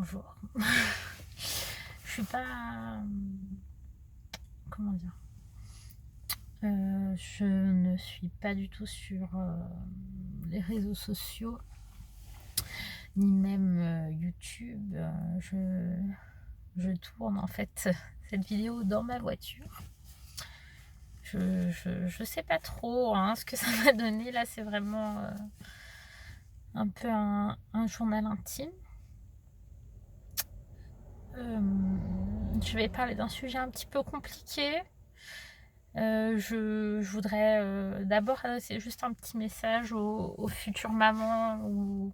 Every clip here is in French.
bonjour. Je suis pas... Comment dire, je ne suis pas du tout sur les réseaux sociaux, ni même YouTube. Je tourne en fait cette vidéo dans ma voiture. Je sais pas trop ce que ça va donner. Là, c'est vraiment un peu un journal intime. Je vais parler d'un sujet un petit peu compliqué. Je voudrais d'abord c'est juste un petit message aux futures mamans ou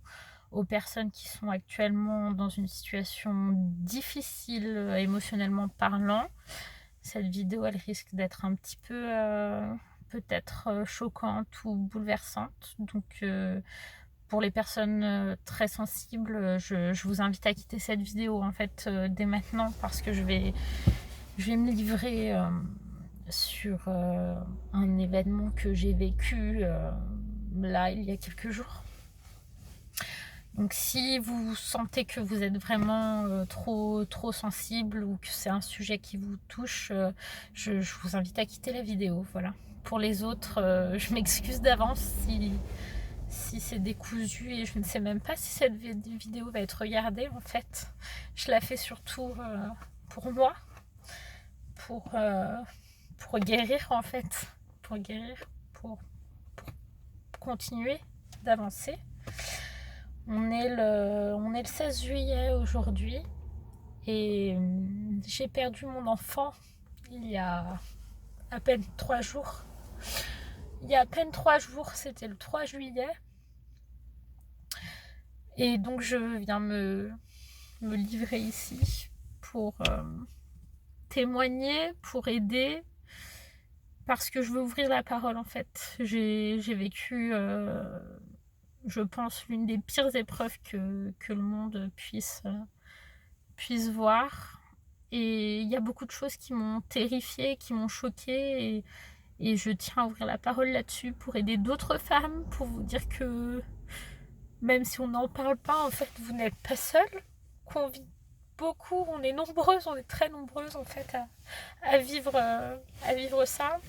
aux personnes qui sont actuellement dans une situation difficile émotionnellement parlant. Cette vidéo, elle risque d'être un petit peu peut-être choquante ou bouleversante. Donc pour les personnes très sensibles, je vous invite à quitter cette vidéo en fait dès maintenant, parce que je vais me livrer sur un événement que j'ai vécu là il y a quelques jours. Donc si vous sentez que vous êtes vraiment trop sensible ou que c'est un sujet qui vous touche, je vous invite à quitter la vidéo. Voilà. Pour les autres, je m'excuse d'avance si c'est décousu, et je ne sais même pas si cette vidéo va être regardée en fait. Je la fais surtout pour moi, pour guérir en fait, pour guérir, pour continuer d'avancer. On est le 16 juillet aujourd'hui, et j'ai perdu mon enfant il y a à peine 3 jours. C'était le 3 juillet. Et donc je viens me livrer ici pour témoigner, pour aider, parce que je veux ouvrir la parole en fait. J'ai vécu, je pense, l'une des pires épreuves que le monde puisse voir. Et il y a beaucoup de choses qui m'ont terrifiée, qui m'ont choquée, et je tiens à ouvrir la parole là-dessus pour aider d'autres femmes, pour vous dire que même si on n'en parle pas, en fait, vous n'êtes pas seule, qu'on vit beaucoup, on est nombreuses, on est très nombreuses en fait à vivre ça.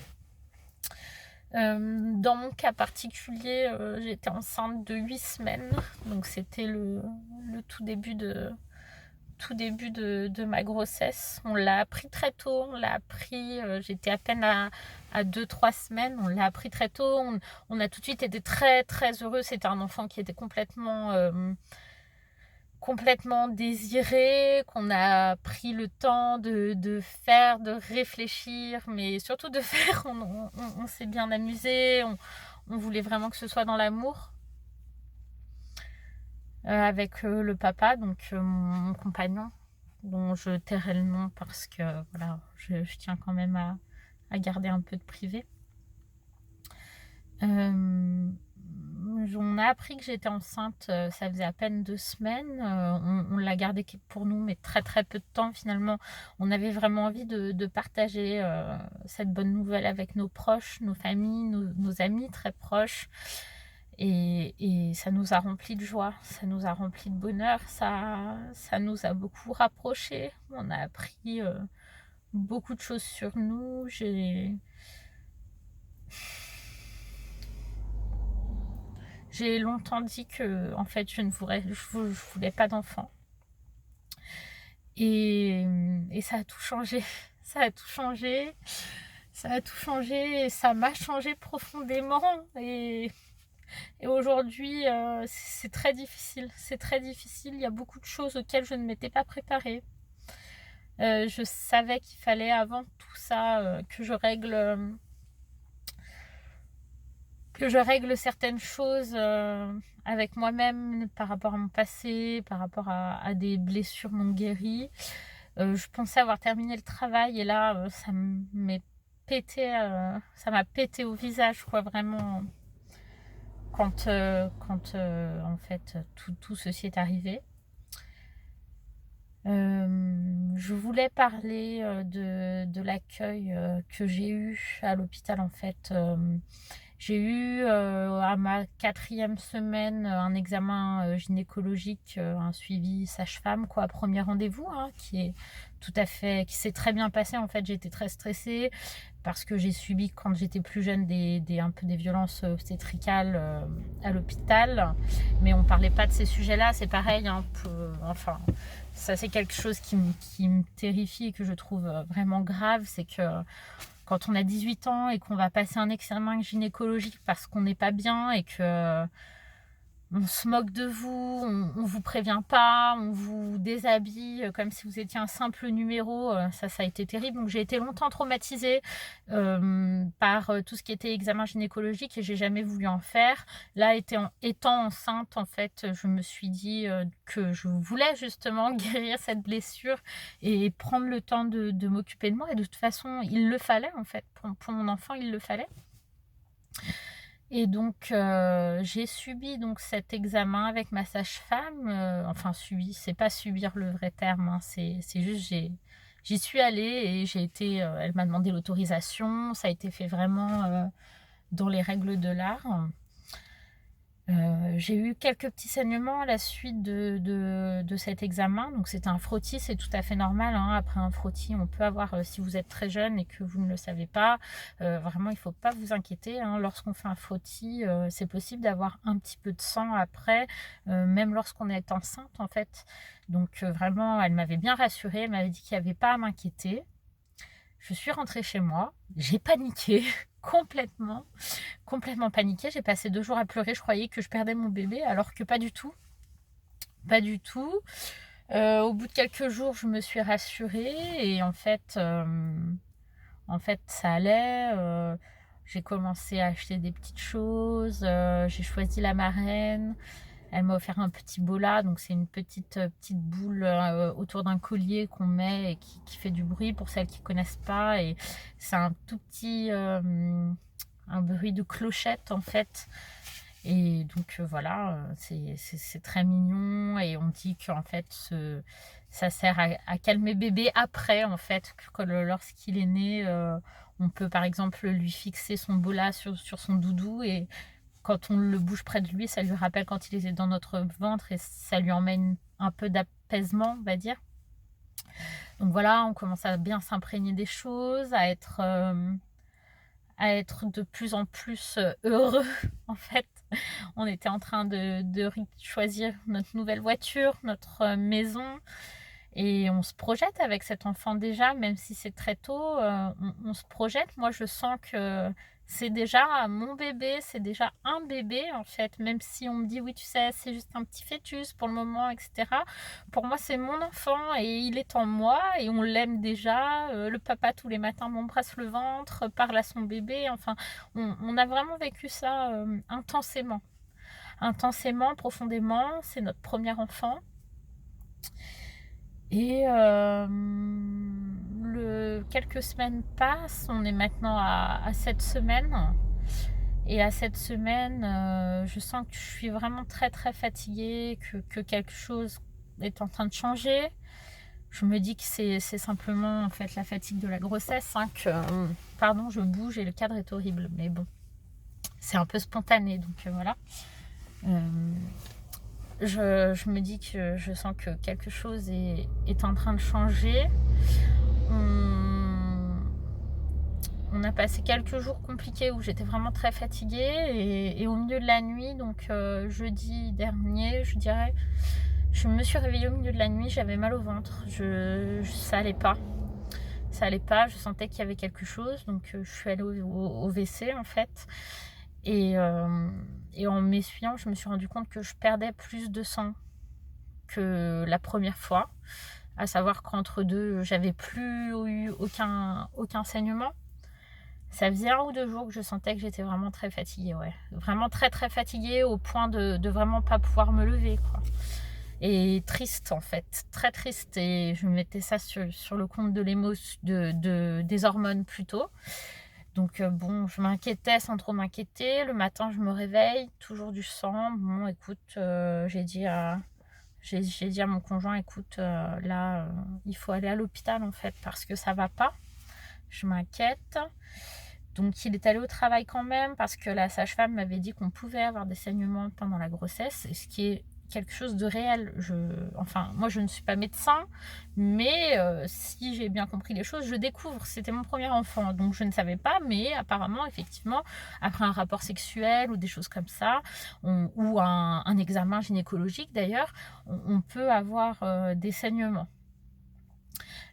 Dans mon cas particulier, j'étais enceinte de 8 semaines, donc c'était le tout début de ma grossesse. On l'a appris très tôt, j'étais à peine à 2-3 semaines, on l'a appris très tôt, on a tout de suite été très très heureux. C'était un enfant qui était complètement désiré, qu'on a pris le temps de faire, de réfléchir, mais surtout de faire. On s'est bien amusé, on voulait vraiment que ce soit dans l'amour. Avec le papa, donc mon compagnon, dont je tairai le nom parce que voilà, je tiens quand même à garder un peu de privé. On a appris que j'étais enceinte, ça faisait à peine 2 semaines. On l'a gardé pour nous, mais très très peu de temps finalement. On avait vraiment envie de partager cette bonne nouvelle avec nos proches, nos familles, nos amis très proches. Et ça nous a rempli de joie, ça nous a rempli de bonheur, ça nous a beaucoup rapprochés. On a appris beaucoup de choses sur nous. J'ai longtemps dit que en fait je voulais pas d'enfant. Et ça a tout changé. Ça a tout changé. Ça a tout changé et ça m'a changé profondément. Et aujourd'hui, c'est très difficile. C'est très difficile. Il y a beaucoup de choses auxquelles je ne m'étais pas préparée. Je savais qu'il fallait avant tout ça que je règle certaines choses avec moi-même par rapport à mon passé, par rapport à des blessures non guéries. Je pensais avoir terminé le travail, et là, ça m'a pété au visage, quoi, vraiment, quand en fait tout ceci est arrivé. Je voulais parler de l'accueil que j'ai eu à l'hôpital en fait. J'ai eu à ma 4e semaine un examen gynécologique, un suivi sage-femme, quoi, premier rendez-vous, hein, qui s'est très bien passé. En fait, j'étais très stressée parce que j'ai subi quand j'étais plus jeune un peu des violences obstétricales à l'hôpital, mais on parlait pas de ces sujets-là. C'est pareil, un peu, enfin, ça c'est quelque chose qui me terrifie et que je trouve vraiment grave, c'est que quand on a 18 ans et qu'on va passer un examen gynécologique parce qu'on n'est pas bien et que on se moque de vous, on vous prévient pas, on vous déshabille comme si vous étiez un simple numéro, ça a été terrible. Donc j'ai été longtemps traumatisée par tout ce qui était examen gynécologique et j'ai jamais voulu en faire. Là, étant enceinte, en fait, je me suis dit que je voulais justement guérir cette blessure et prendre le temps de m'occuper de moi. Et de toute façon, il le fallait, en fait, pour mon enfant, il le fallait. Et donc j'ai subi donc cet examen avec ma sage-femme, enfin subi, c'est pas subir le vrai terme, hein, c'est juste j'y suis allée et j'ai été, elle m'a demandé l'autorisation, ça a été fait vraiment dans les règles de l'art. J'ai eu quelques petits saignements à la suite de cet examen, donc c'était un frottis, c'est tout à fait normal, hein. Après un frottis, on peut avoir, si vous êtes très jeune et que vous ne le savez pas, vraiment il ne faut pas vous inquiéter, hein. Lorsqu'on fait un frottis, c'est possible d'avoir un petit peu de sang après, même lorsqu'on est enceinte en fait. Donc vraiment, elle m'avait bien rassurée, elle m'avait dit qu'il n'y avait pas à m'inquiéter. Je suis rentrée chez moi, j'ai paniqué complètement paniquée. J'ai passé 2 jours à pleurer. Je croyais que je perdais mon bébé, alors que pas du tout. Pas du tout. Au bout de quelques jours, je me suis rassurée et en fait ça allait. J'ai commencé à acheter des petites choses. J'ai choisi la marraine. Elle m'a offert un petit bola, donc c'est une petite boule autour d'un collier qu'on met et qui fait du bruit pour celles qui connaissent pas. Et c'est un tout petit un bruit de clochette en fait. Et donc voilà, c'est très mignon et on dit qu'en fait ça sert à calmer bébé après en fait, que lorsqu'il est né, on peut par exemple lui fixer son bola sur son doudou et quand on le bouge près de lui, ça lui rappelle quand il était dans notre ventre et ça lui emmène un peu d'apaisement, on va dire. Donc voilà, on commence à bien s'imprégner des choses, à être de plus en plus heureux en fait. On était en train de choisir notre nouvelle voiture, notre maison et on se projette avec cet enfant déjà, même si c'est très tôt, on se projette. Moi je sens que c'est déjà mon bébé, c'est déjà un bébé en fait, même si on me dit oui tu sais c'est juste un petit fœtus pour le moment, etc. Pour moi c'est mon enfant et il est en moi et on l'aime déjà. Le papa tous les matins m'embrasse le ventre, parle à son bébé, enfin on a vraiment vécu ça intensément, profondément. C'est notre premier enfant. Et quelques semaines passent, on est maintenant à 7 semaines. Et à cette semaine, je sens que je suis vraiment très très fatiguée, que quelque chose est en train de changer. Je me dis que c'est simplement en fait la fatigue de la grossesse, hein, pardon, je bouge et le cadre est horrible, mais bon, c'est un peu spontané, donc voilà. Je me dis que je sens que quelque chose est en train de changer. On a passé quelques jours compliqués où j'étais vraiment très fatiguée et au milieu de la nuit, donc jeudi dernier, je dirais, je me suis réveillée au milieu de la nuit, j'avais mal au ventre, ça allait pas. Ça allait pas, je sentais qu'il y avait quelque chose, donc je suis allée au WC en fait. Et en m'essuyant, je me suis rendu compte que je perdais plus de sang que la première fois. À savoir qu'entre deux, j'avais plus eu aucun saignement. Ça faisait 1 ou 2 jours que je sentais que j'étais vraiment très fatiguée, ouais. Vraiment très très fatiguée au point de vraiment pas pouvoir me lever, quoi. Et triste en fait, très triste. Et je mettais ça sur le compte de l'émotion, des hormones plutôt. Donc bon, je m'inquiétais sans trop m'inquiéter. Le matin, je me réveille, toujours du sang. Bon, écoute, j'ai dit à mon conjoint, écoute, là, il faut aller à l'hôpital en fait parce que ça va pas. Je m'inquiète. Donc il est allé au travail quand même parce que la sage-femme m'avait dit qu'on pouvait avoir des saignements pendant la grossesse, ce qui est quelque chose de réel. Enfin, moi je ne suis pas médecin, mais si j'ai bien compris les choses, je découvre. C'était mon premier enfant, donc je ne savais pas, mais apparemment, effectivement, après un rapport sexuel ou des choses comme ça, ou un examen gynécologique d'ailleurs, on peut avoir des saignements.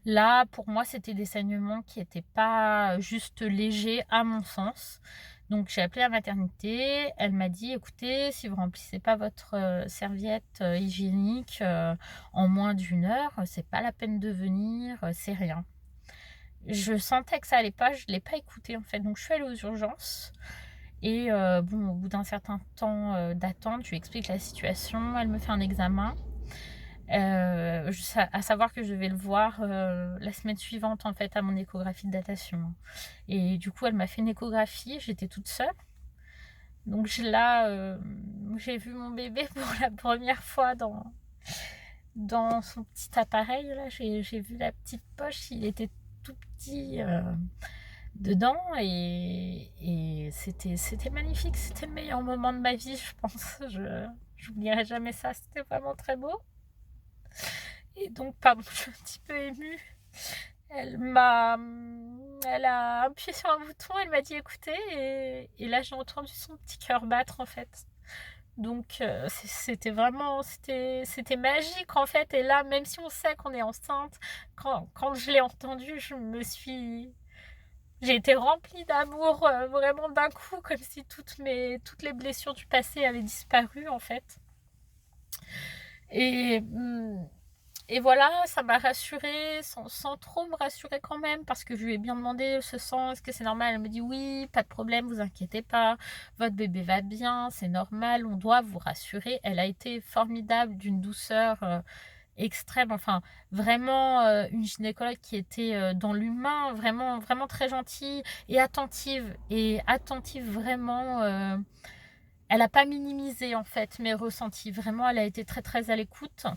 Là, pour moi, c'était des saignements qui n'étaient pas juste légers, à mon sens. Donc, j'ai appelé la maternité. Elle m'a dit, écoutez, si vous ne remplissez pas votre serviette hygiénique en moins d'1 heure, c'est pas la peine de venir, c'est rien. Je sentais que ça allait pas, je ne l'ai pas écouté en fait. Donc, je suis allée aux urgences. Et bon, au bout d'un certain temps d'attente, je lui explique la situation. Elle me fait un examen. À savoir que je vais le voir la semaine suivante en fait à mon échographie de datation. Et du coup elle m'a fait une échographie, j'étais toute seule. Donc là j'ai vu mon bébé pour la première fois dans son petit appareil. Là j'ai vu la petite poche, il était tout petit dedans et c'était magnifique, c'était le meilleur moment de ma vie je pense. Je n'oublierai jamais ça, c'était vraiment très beau. Et donc, pardon, je suis un petit peu émue. Elle a appuyé sur un bouton, elle m'a dit écoutez, et là j'ai entendu son petit cœur battre en fait. Donc c'était magique en fait. Et là, même si on sait qu'on est enceinte, quand je l'ai entendu, j'ai été remplie d'amour vraiment d'un coup, comme si toutes les blessures du passé avaient disparu en fait. Et voilà, ça m'a rassurée, sans trop me rassurer quand même, parce que je lui ai bien demandé ce sang, est-ce que c'est normal? Elle me dit oui, pas de problème, vous inquiétez pas, votre bébé va bien, c'est normal, on doit vous rassurer. Elle a été formidable, d'une douceur extrême, enfin vraiment une gynécologue qui était dans l'humain, vraiment, vraiment très gentille et attentive vraiment. Elle n'a pas minimisé en fait mes ressentis, vraiment elle a été très très à l'écoute.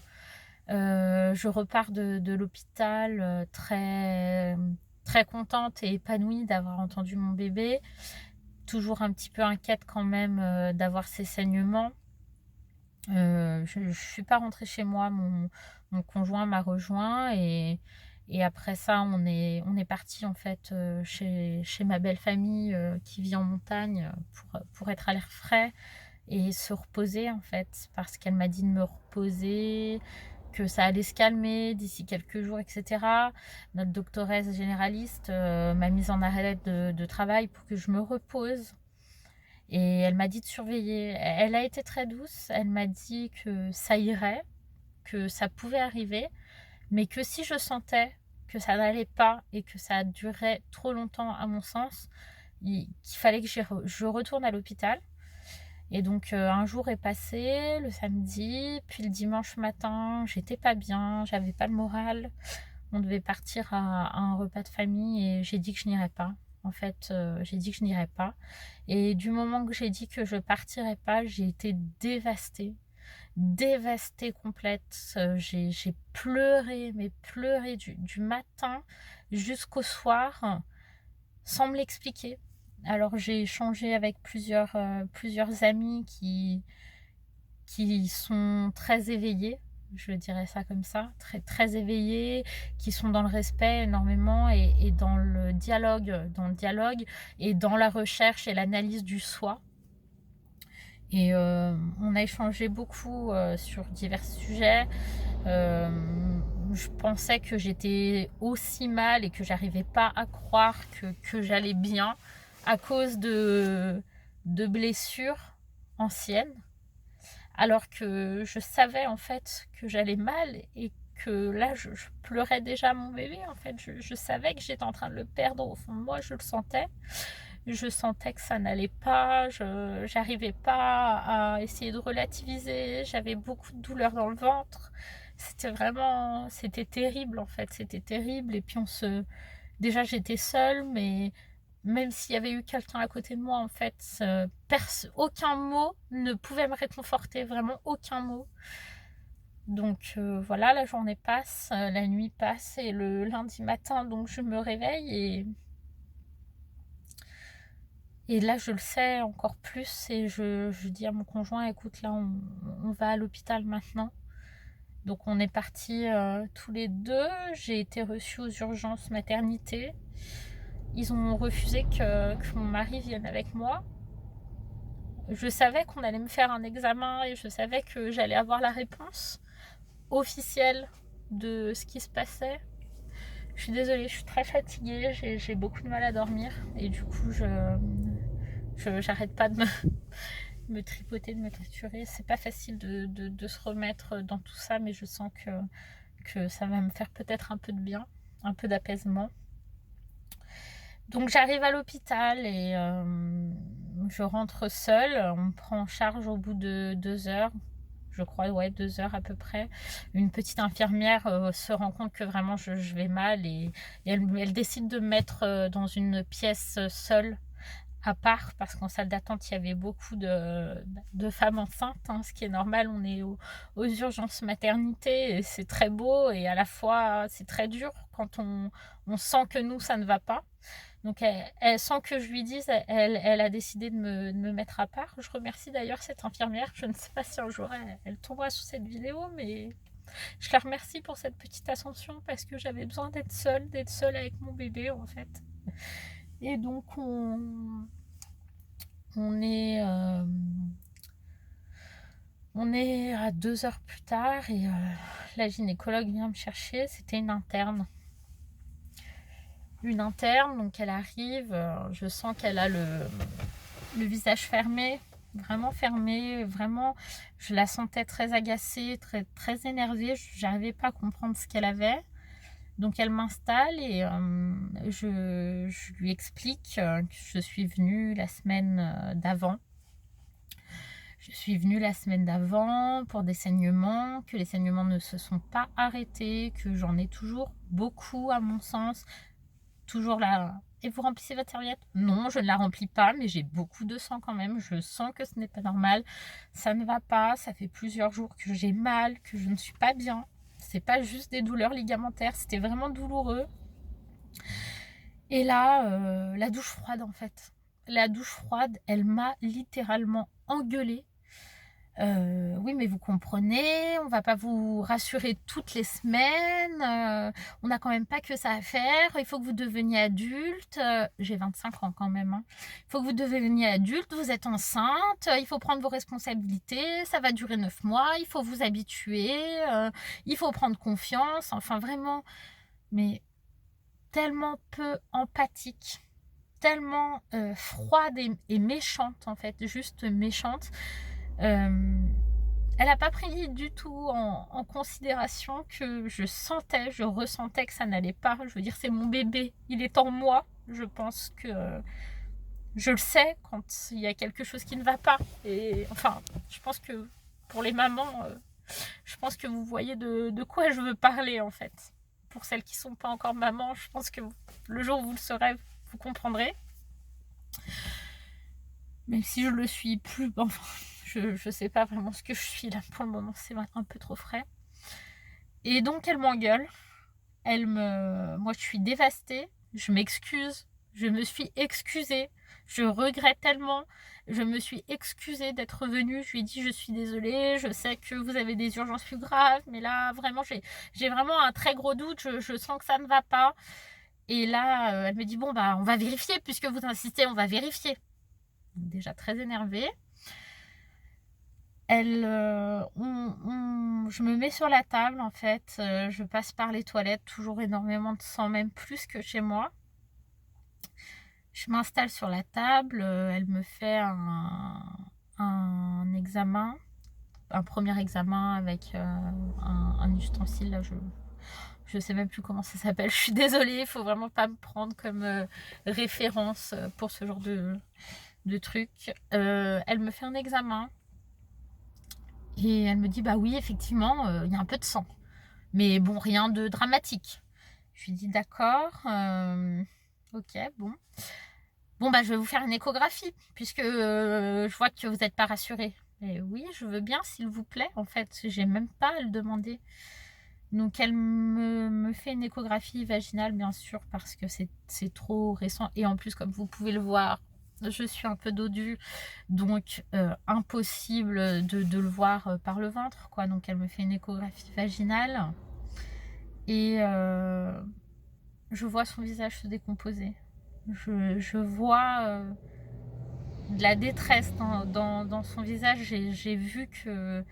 Je repars de l'hôpital très, très contente et épanouie d'avoir entendu mon bébé. Toujours un petit peu inquiète quand même d'avoir ces saignements. Je ne suis pas rentrée chez moi, mon conjoint m'a rejoint et après ça on est parti en fait chez ma belle famille qui vit en montagne pour être à l'air frais et se reposer en fait, parce qu'elle m'a dit de me reposer, que ça allait se calmer d'ici quelques jours, etc. Notre doctoresse généraliste m'a mise en arrêt de travail pour que je me repose. Et elle m'a dit de surveiller. Elle a été très douce. Elle m'a dit que ça irait, que ça pouvait arriver, mais que si je sentais que ça n'allait pas et que ça durait trop longtemps, à mon sens, qu'il fallait que je retourne à l'hôpital. Et donc un jour est passé, le samedi, puis le dimanche matin, j'étais pas bien, j'avais pas le moral. On devait partir à un repas de famille et j'ai dit que je n'irais pas. En fait, j'ai dit que je n'irais pas. Et du moment que j'ai dit que je partirais pas, j'ai été dévastée complète. J'ai pleuré, mais pleuré du matin jusqu'au soir, sans me l'expliquer. Alors j'ai échangé avec plusieurs amis qui sont très éveillés, je dirais ça comme ça, très, très éveillés, qui sont dans le respect énormément et dans le dialogue et dans la recherche et l'analyse du soi. Et on a échangé beaucoup sur divers sujets. Je pensais que j'étais aussi mal et que j'arrivais pas à croire que j'allais bien à cause de blessures anciennes, alors que je savais en fait que j'allais mal et que là je pleurais déjà mon bébé en fait. Je savais que j'étais en train de le perdre au fond de moi, je le sentais. Je sentais que ça n'allait pas, j'arrivais pas à essayer de relativiser, j'avais beaucoup de douleurs dans le ventre. C'était terrible en fait, c'était terrible. Et puis déjà j'étais seule, mais même s'il y avait eu quelqu'un à côté de moi en fait, aucun mot ne pouvait me réconforter, vraiment aucun mot. Donc voilà, la journée passe, la nuit passe et le lundi matin donc je me réveille Et là, je le sais encore plus et je dis à mon conjoint, écoute, là, on va à l'hôpital maintenant. Donc on est partis tous les deux. J'ai été reçue aux urgences maternité. Ils ont refusé que mon mari vienne avec moi. Je savais qu'on allait me faire un examen et je savais que j'allais avoir la réponse officielle de ce qui se passait. Je suis désolée, je suis très fatiguée, j'ai beaucoup de mal à dormir et du coup j'arrête pas de me tripoter, de me triturer. C'est pas facile de se remettre dans tout ça, mais je sens que ça va me faire peut-être un peu de bien, un peu d'apaisement. Donc j'arrive à l'hôpital et je rentre seule. On me prend en charge au bout de 2 heures. Je crois, ouais, 2 heures à peu près. Une petite infirmière se rend compte que vraiment je vais mal et elle décide de me mettre dans une pièce seule à part parce qu'en salle d'attente il y avait beaucoup de femmes enceintes, hein, ce qui est normal. On est aux urgences maternité et c'est très beau et à la fois c'est très dur quand on sent que nous ça ne va pas. Donc sans que je lui dise, elle a décidé de me mettre à part. Je remercie d'ailleurs cette infirmière. Je ne sais pas si un jour elle tombera sur cette vidéo, mais je la remercie pour cette petite ascension parce que j'avais besoin d'être seule avec mon bébé en fait. Et donc on est à 2 heures plus tard et la gynécologue vient me chercher. C'était une interne, donc elle arrive, je sens qu'elle a le visage fermé, vraiment fermé, vraiment, je la sentais très agacée, très, très énervée, j'arrivais pas à comprendre ce qu'elle avait. Donc elle m'installe et je lui explique que je suis venue la semaine d'avant. Je suis venue la semaine d'avant pour des saignements, que les saignements ne se sont pas arrêtés, que j'en ai toujours beaucoup à mon sens. Toujours là. Et vous remplissez votre serviette? Non, je ne la remplis pas, mais j'ai beaucoup de sang quand même. Je sens que ce n'est pas normal. Ça ne va pas. Ça fait plusieurs jours que j'ai mal, que je ne suis pas bien. C'est pas juste des douleurs ligamentaires, c'était vraiment douloureux. Et là, la douche froide en fait. La douche froide, elle m'a littéralement engueulée. Oui, mais vous comprenez, on va pas vous rassurer toutes les semaines, on n'a quand même pas que ça à faire, il faut que vous deveniez adulte, j'ai 25 ans quand même, hein. Il faut que vous deveniez adulte, vous êtes enceinte, il faut prendre vos responsabilités, ça va durer 9 mois, il faut vous habituer, il faut prendre confiance, enfin vraiment, mais tellement peu empathique, tellement froide et méchante en fait, juste méchante. Elle n'a pas pris du tout en considération que je ressentais que ça n'allait pas. Je veux dire, c'est mon bébé, il est en moi. Je pense que je le sais quand il y a quelque chose qui ne va pas. Et enfin, je pense que pour les mamans, je pense que vous voyez de quoi je veux parler en fait. Pour celles qui ne sont pas encore mamans, je pense que le jour où vous le serez, vous comprendrez. Même si je le suis plus, enfin, je sais pas vraiment ce que je suis là pour le moment, c'est un peu trop frais. Et donc elle m'engueule, moi je suis dévastée, je m'excuse, je me suis excusée, je regrette tellement, je me suis excusée d'être venue, je lui ai dit je suis désolée, je sais que vous avez des urgences plus graves, mais là vraiment j'ai vraiment un très gros doute, je sens que ça ne va pas. Et là elle me dit bon bah on va vérifier puisque vous insistez, on va vérifier. Déjà très énervée. Je me mets sur la table en fait, je passe par les toilettes, toujours énormément de sang, même plus que chez moi. Je m'installe sur la table, elle me fait un examen, un premier examen avec un ustensile, là je sais même plus comment ça s'appelle, je suis désolée, il faut vraiment pas me prendre comme référence pour ce genre de truc. Elle me fait un examen. Et elle me dit bah oui effectivement il y a un peu de sang, mais bon rien de dramatique. Je lui dis d'accord, ok bon bah je vais vous faire une échographie puisque je vois que vous n'êtes pas rassurée. Et oui je veux bien s'il vous plaît, en fait j'ai même pas à le demander. Donc elle me fait une échographie vaginale bien sûr parce que c'est trop récent et en plus comme vous pouvez le voir je suis un peu dodue, donc impossible de le voir par le ventre, quoi. Donc elle me fait une échographie vaginale et je vois son visage se décomposer. Je vois de la détresse dans son visage. J'ai vu que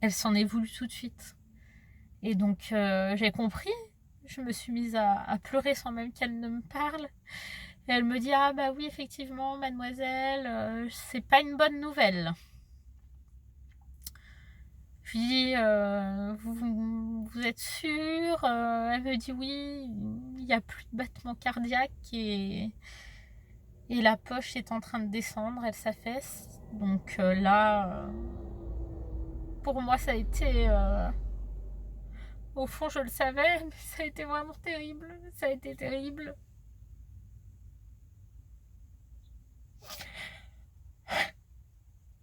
elle s'en est voulu tout de suite. Et donc j'ai compris. Je me suis mise à pleurer sans même qu'elle ne me parle. Et elle me dit: ah bah oui, effectivement, mademoiselle, c'est pas une bonne nouvelle. Je lui dis: vous êtes sûre? Elle me dit: oui, il n'y a plus de battement cardiaque et la poche est en train de descendre, elle s'affaisse. Donc là, pour moi, ça a été... au fond, je le savais, mais ça a été vraiment terrible. Ça a été terrible.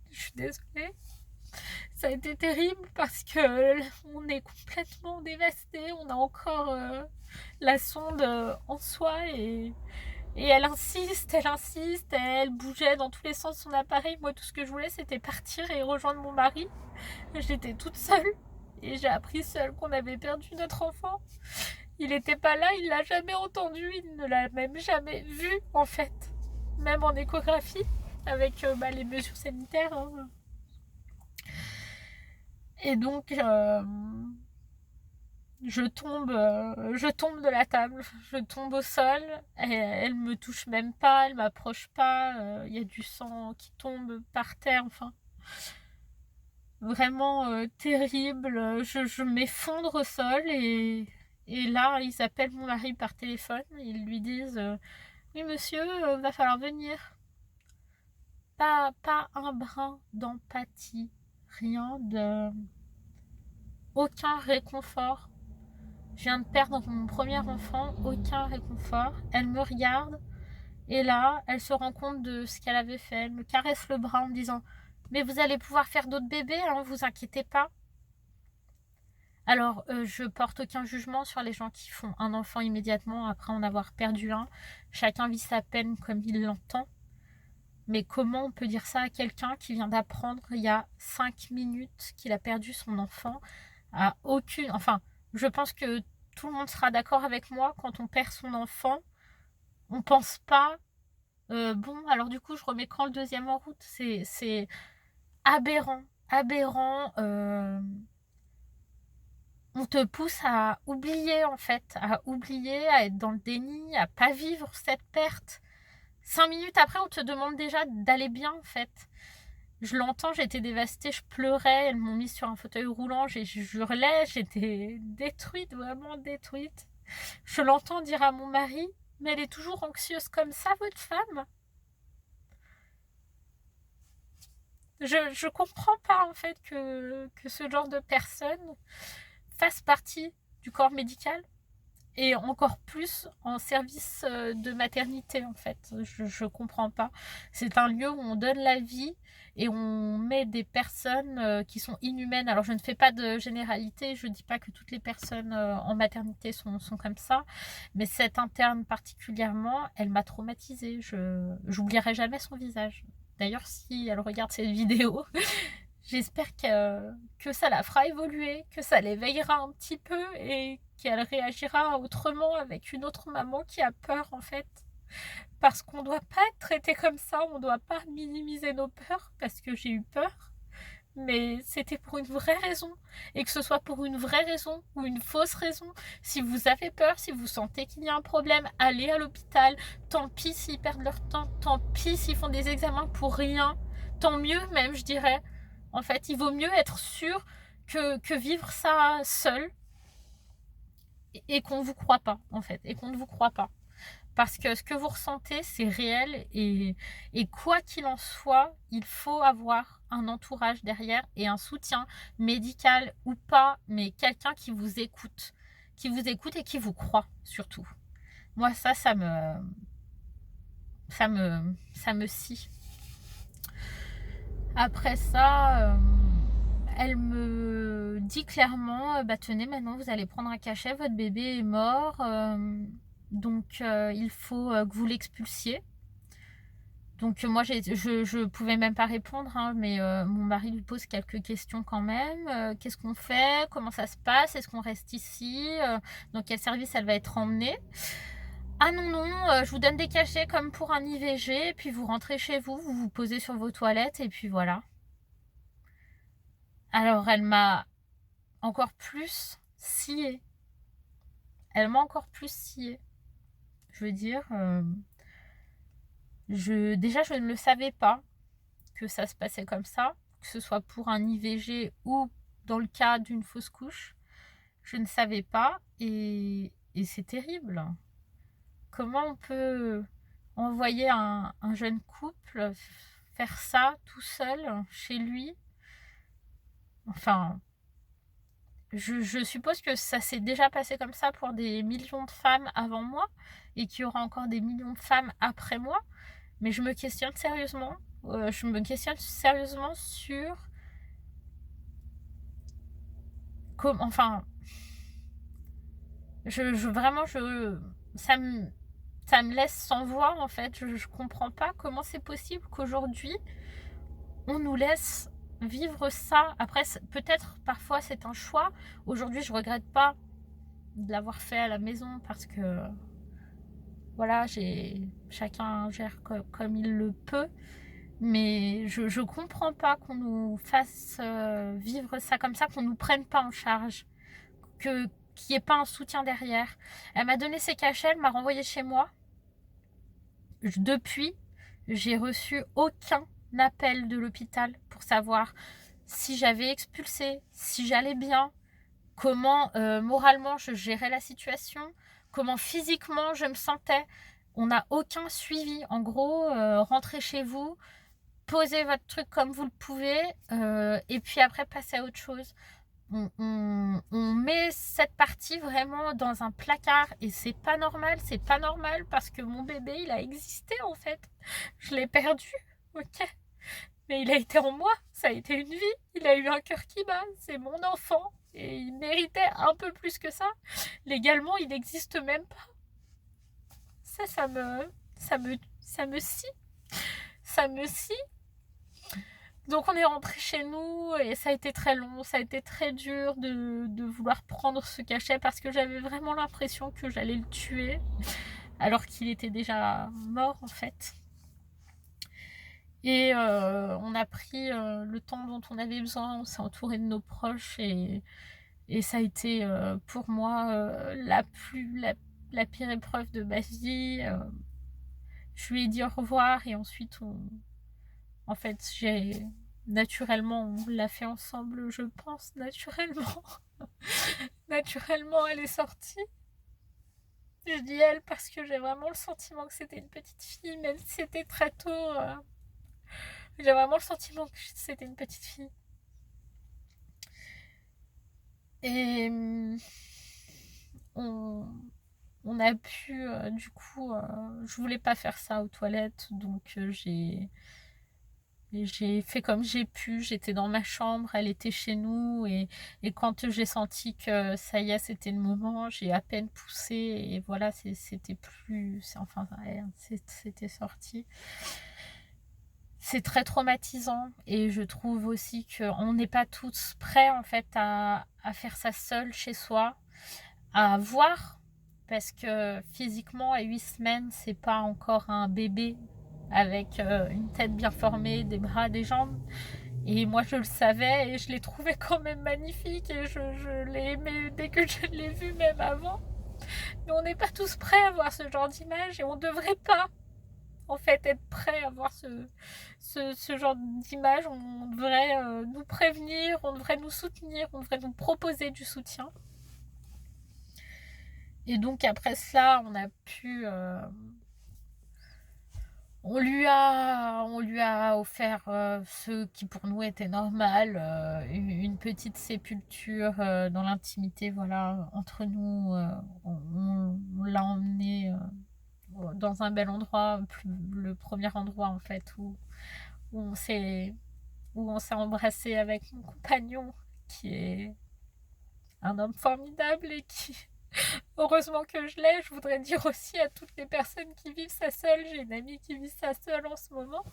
Je suis désolée. Ça a été terrible parce que on est complètement dévasté. On a encore la sonde en soi et elle insiste, elle bougeait dans tous les sens de son appareil. Moi, tout ce que je voulais, c'était partir et rejoindre mon mari. J'étais toute seule et j'ai appris seule qu'on avait perdu notre enfant. Il n'était pas là, il l'a jamais entendu, il ne l'a même jamais vu en fait, même en échographie avec les mesures sanitaires. Hein. Et donc je tombe de la table, je tombe au sol, elle me touche même pas, elle m'approche pas, il y a du sang qui tombe par terre, enfin vraiment terrible. Je m'effondre au sol et là ils appellent mon mari par téléphone, ils lui disent oui monsieur, va falloir venir. Pas un brin d'empathie, rien de... aucun réconfort. Je viens de perdre mon premier enfant, aucun réconfort. Elle me regarde et là, elle se rend compte de ce qu'elle avait fait. Elle me caresse le bras en me disant « Mais vous allez pouvoir faire d'autres bébés, hein, vous inquiétez pas ». Alors, je porte aucun jugement sur les gens qui font un enfant immédiatement après en avoir perdu un. Chacun vit sa peine comme il l'entend. Mais comment on peut dire ça à quelqu'un qui vient d'apprendre il y a 5 minutes qu'il a perdu son enfant à aucune... Enfin, je pense que tout le monde sera d'accord avec moi, quand on perd son enfant, on pense pas bon, alors du coup, je remets quand le deuxième en route. C'est aberrant, aberrant. On te pousse à oublier en fait, à oublier, à être dans le déni, à pas vivre cette perte. 5 minutes après, on te demande déjà d'aller bien en fait. Je l'entends, j'étais dévastée, je pleurais, elles m'ont mise sur un fauteuil roulant, je hurlais, j'étais détruite, vraiment détruite. Je l'entends dire à mon mari, mais elle est toujours anxieuse comme ça, votre femme? Je comprends pas en fait que ce genre de personne fasse partie du corps médical et encore plus en service de maternité en fait. Je comprends pas. C'est un lieu où on donne la vie et on met des personnes qui sont inhumaines. Alors je ne fais pas de généralité, je dis pas que toutes les personnes en maternité sont comme ça, mais cette interne particulièrement, elle m'a traumatisée. J'oublierai jamais son visage. D'ailleurs, si elle regarde cette vidéo, j'espère que ça la fera évoluer, que ça l'éveillera un petit peu et qu'elle réagira autrement avec une autre maman qui a peur en fait. Parce qu'on ne doit pas être traité comme ça, on ne doit pas minimiser nos peurs, parce que j'ai eu peur. Mais c'était pour une vraie raison. Et que ce soit pour une vraie raison ou une fausse raison, si vous avez peur, si vous sentez qu'il y a un problème, allez à l'hôpital. Tant pis s'ils perdent leur temps, tant pis s'ils font des examens pour rien. Tant mieux même, je dirais. En fait, il vaut mieux être sûr que vivre ça seul et qu'on ne vous croit pas, en fait. Et qu'on ne vous croit pas. Parce que ce que vous ressentez, c'est réel et quoi qu'il en soit, il faut avoir un entourage derrière et un soutien médical ou pas, mais quelqu'un qui vous écoute et qui vous croit surtout. Moi, ça me scie. Après ça, elle me dit clairement, bah tenez, maintenant vous allez prendre un cachet, votre bébé est mort. Donc il faut que vous l'expulsiez. Donc moi, je pouvais même pas répondre, hein, mais mon mari lui pose quelques questions quand même. Qu'est-ce qu'on fait? Comment ça se passe? Est-ce qu'on reste ici? Dans quel service elle va être emmenée? Ah non, non, je vous donne des cachets comme pour un IVG, et puis vous rentrez chez vous, vous vous posez sur vos toilettes, et puis voilà. Alors elle m'a encore plus sciée. Elle m'a encore plus sciée. Je veux dire, déjà je ne le savais pas que ça se passait comme ça, que ce soit pour un IVG ou dans le cas d'une fausse couche. Je ne savais pas et c'est terrible. Comment on peut envoyer un jeune couple faire ça tout seul chez lui? Enfin, je suppose que ça s'est déjà passé comme ça pour des millions de femmes avant moi et qu'il y aura encore des millions de femmes après moi. Mais je me questionne sérieusement. Sur comment. Enfin, vraiment, ça me laisse sans voix en fait. Je comprends pas comment c'est possible qu'aujourd'hui on nous laisse vivre ça. Après, peut-être parfois c'est un choix. Aujourd'hui, je regrette pas de l'avoir fait à la maison parce que voilà, chacun gère comme il le peut. Mais je comprends pas qu'on nous fasse vivre ça comme ça, qu'on nous prenne pas en charge, qu'il n'y ait pas un soutien derrière. Elle m'a donné ses cachets, elle m'a renvoyé chez moi. Depuis, j'ai reçu aucun appel de l'hôpital pour savoir si j'avais expulsé, si j'allais bien, comment moralement je gérais la situation, comment physiquement je me sentais. On n'a aucun suivi. En gros, rentrez chez vous, posez votre truc comme vous le pouvez, et puis après passez à autre chose. On met cette partie vraiment dans un placard et c'est pas normal parce que mon bébé il a existé en fait. Je l'ai perdu, ok, mais il a été en moi, ça a été une vie, il a eu un cœur qui bat, c'est mon enfant et il méritait un peu plus que ça. Légalement il n'existe même pas. Ça me scie, ça me scie. Donc on est rentré chez nous et ça a été très long, ça a été très dur de vouloir prendre ce cachet parce que j'avais vraiment l'impression que j'allais le tuer alors qu'il était déjà mort en fait. Et on a pris le temps dont on avait besoin, on s'est entouré de nos proches et ça a été pour moi la pire épreuve de ma vie. Je lui ai dit au revoir et ensuite en fait, naturellement, on l'a fait ensemble, je pense, naturellement. Naturellement, elle est sortie. Je dis elle parce que j'ai vraiment le sentiment que c'était une petite fille, même si c'était très tôt. J'ai vraiment le sentiment que c'était une petite fille. Et on a pu, du coup, je voulais pas faire ça aux toilettes, donc j'ai fait comme j'ai pu, j'étais dans ma chambre, elle était chez nous et quand j'ai senti que ça y est, c'était le moment, j'ai à peine poussé et voilà, c'était plus, enfin, c'était sorti. C'est très traumatisant et je trouve aussi qu'on n'est pas tous prêts en fait à faire ça seul chez soi, à voir parce que physiquement à 8 semaines, c'est pas encore un bébé avec une tête bien formée, des bras, des jambes. Et moi, je le savais et je l'ai trouvé quand même magnifique et je l'ai aimé dès que je l'ai vu, même avant. Mais on n'est pas tous prêts à voir ce genre d'image et on ne devrait pas, en fait, être prêts à voir ce genre d'image. On devrait nous prévenir, on devrait nous soutenir, on devrait nous proposer du soutien. Et donc, après cela, on a pu... on lui a offert ce qui pour nous était normal, une petite sépulture dans l'intimité, voilà, entre nous. On l'a emmené dans un bel endroit, le premier endroit en fait où on s'est embrassé avec mon compagnon, qui est un homme formidable et Heureusement que je l'ai. Je voudrais dire aussi à toutes les personnes qui vivent ça seule, j'ai une amie qui vit ça seule en ce moment,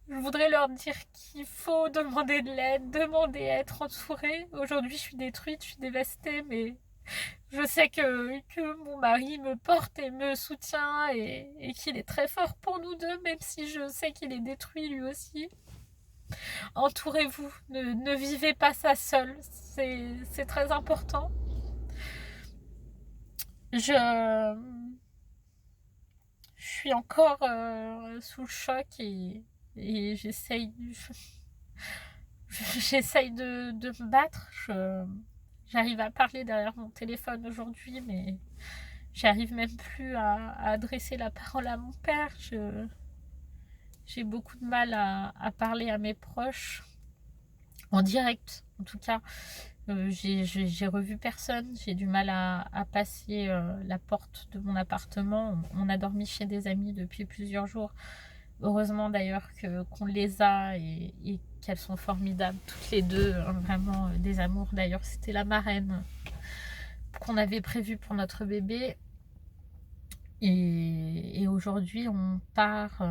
je voudrais leur dire qu'il faut demander de l'aide, demander à être entouré. Aujourd'hui, je suis détruite, je suis dévastée, mais je sais que mon mari me porte et me soutient et qu'il est très fort pour nous deux, même si je sais qu'il est détruit lui aussi. Entourez-vous, ne vivez pas ça seul, c'est très important. Je suis encore sous le choc et j'essaye de me battre. J'arrive à parler derrière mon téléphone aujourd'hui, mais j'arrive même plus à adresser la parole à mon père. J'ai beaucoup de mal à parler à mes proches, en direct en tout cas. J'ai revu personne, j'ai du mal à passer la porte de mon appartement. On a dormi chez des amis depuis plusieurs jours. Heureusement d'ailleurs qu'on les a et qu'elles sont formidables toutes les deux, hein, vraiment des amours. D'ailleurs c'était la marraine qu'on avait prévue pour notre bébé et aujourd'hui on part,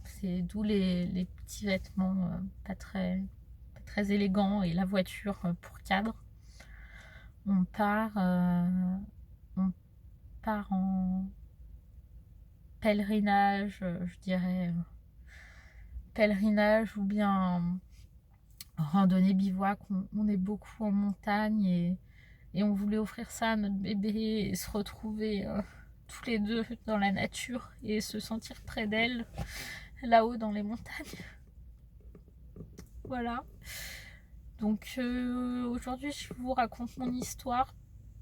c'est d'où les petits vêtements pas très élégants et la voiture pour cadre. On part en pèlerinage, je dirais pèlerinage ou bien randonnée bivouac. On est beaucoup en montagne et on voulait offrir ça à notre bébé et se retrouver tous les deux dans la nature et se sentir près d'elle là-haut dans les montagnes. Voilà. Donc aujourd'hui je vous raconte mon histoire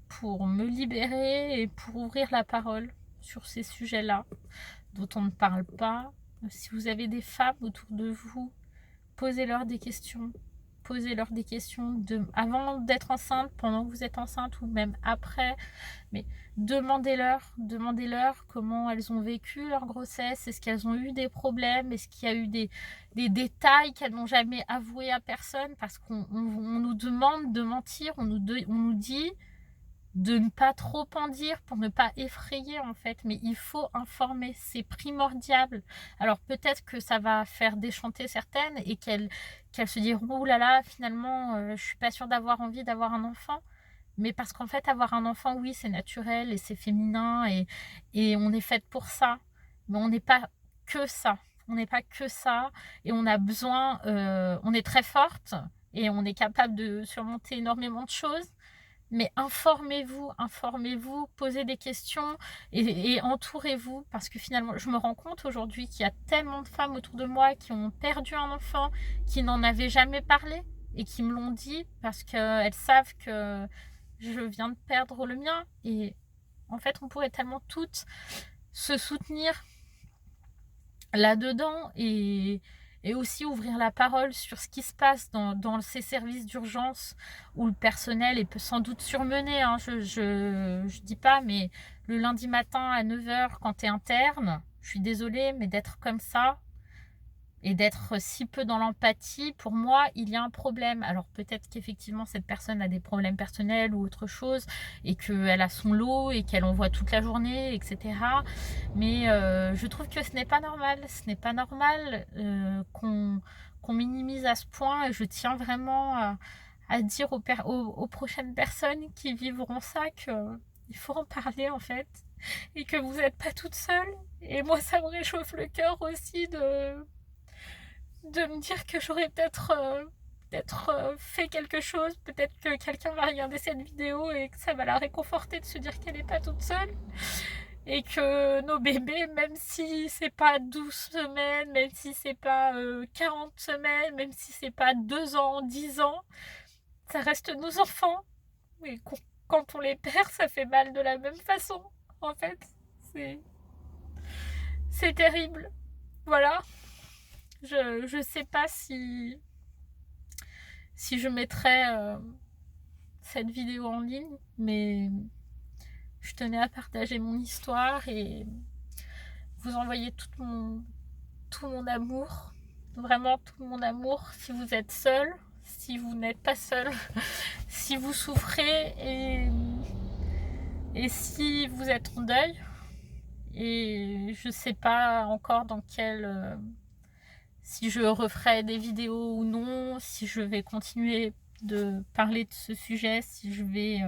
pour me libérer et pour ouvrir la parole sur ces sujets-là dont on ne parle pas. Si vous avez des femmes autour de vous, posez-leur des questions. Posez-leur des questions avant d'être enceinte, pendant que vous êtes enceinte ou même après. Mais demandez-leur comment elles ont vécu leur grossesse. Est-ce qu'elles ont eu des problèmes? Est-ce qu'il y a eu des détails qu'elles n'ont jamais avoués à personne? Parce qu'on nous demande de mentir, on nous dit de ne pas trop en dire pour ne pas effrayer en fait, mais il faut informer, c'est primordial. Alors peut-être que ça va faire déchanter certaines et qu'elles se diront ouh là là, finalement je suis pas sûre d'avoir envie d'avoir un enfant, mais parce qu'en fait avoir un enfant, oui, c'est naturel et c'est féminin et on est faite pour ça, mais on n'est pas que ça, et on a besoin, on est très forte et on est capable de surmonter énormément de choses. Mais informez-vous, posez des questions et entourez-vous, parce que finalement, je me rends compte aujourd'hui qu'il y a tellement de femmes autour de moi qui ont perdu un enfant, qui n'en avaient jamais parlé et qui me l'ont dit parce qu'elles savent que je viens de perdre le mien. Et en fait, on pourrait tellement toutes se soutenir là-dedans et aussi ouvrir la parole sur ce qui se passe dans ces services d'urgence où le personnel est sans doute surmené, hein. Je dis pas, mais le lundi matin à 9h quand tu es interne, je suis désolée, mais d'être comme ça et d'être si peu dans l'empathie, pour moi, il y a un problème. Alors peut-être qu'effectivement cette personne a des problèmes personnels ou autre chose et qu'elle a son lot et qu'elle en voit toute la journée, etc. Mais je trouve que ce n'est pas normal. Ce n'est pas normal qu'on minimise à ce point et je tiens vraiment à dire aux prochaines personnes qui vivront ça qu'il faut en parler en fait et que vous n'êtes pas toute seule. Et moi ça me réchauffe le cœur aussi de me dire que j'aurais peut-être fait quelque chose, peut-être que quelqu'un va regarder cette vidéo et que ça va la réconforter de se dire qu'elle n'est pas toute seule et que nos bébés, même si c'est pas 12 semaines, même si c'est pas 40 semaines, même si c'est pas 2 ans, 10 ans, ça reste nos enfants et quand on les perd, ça fait mal de la même façon en fait. C'est terrible. Voilà. Je sais pas si je mettrai cette vidéo en ligne, mais je tenais à partager mon histoire et vous envoyer tout mon amour, vraiment tout mon amour. Si vous êtes seul, si vous n'êtes pas seul, si vous souffrez, et Et si vous êtes en deuil, et je sais pas encore dans quel... si je referai des vidéos ou non, si je vais continuer de parler de ce sujet, si je vais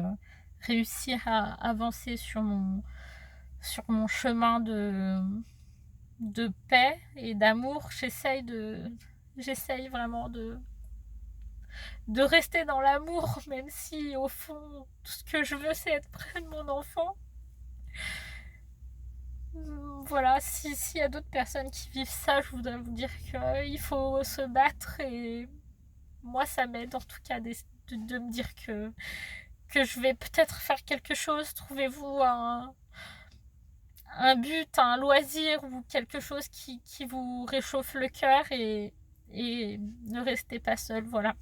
réussir à avancer sur mon chemin de paix et d'amour. J'essaye vraiment de rester dans l'amour, même si au fond tout ce que je veux c'est être près de mon enfant. Voilà, s'il y a d'autres personnes qui vivent ça, je voudrais vous dire qu'il faut se battre, et moi ça m'aide en tout cas de me dire que je vais peut-être faire quelque chose. Trouvez-vous un but, un loisir ou quelque chose qui vous réchauffe le cœur, et ne restez pas seul. Voilà.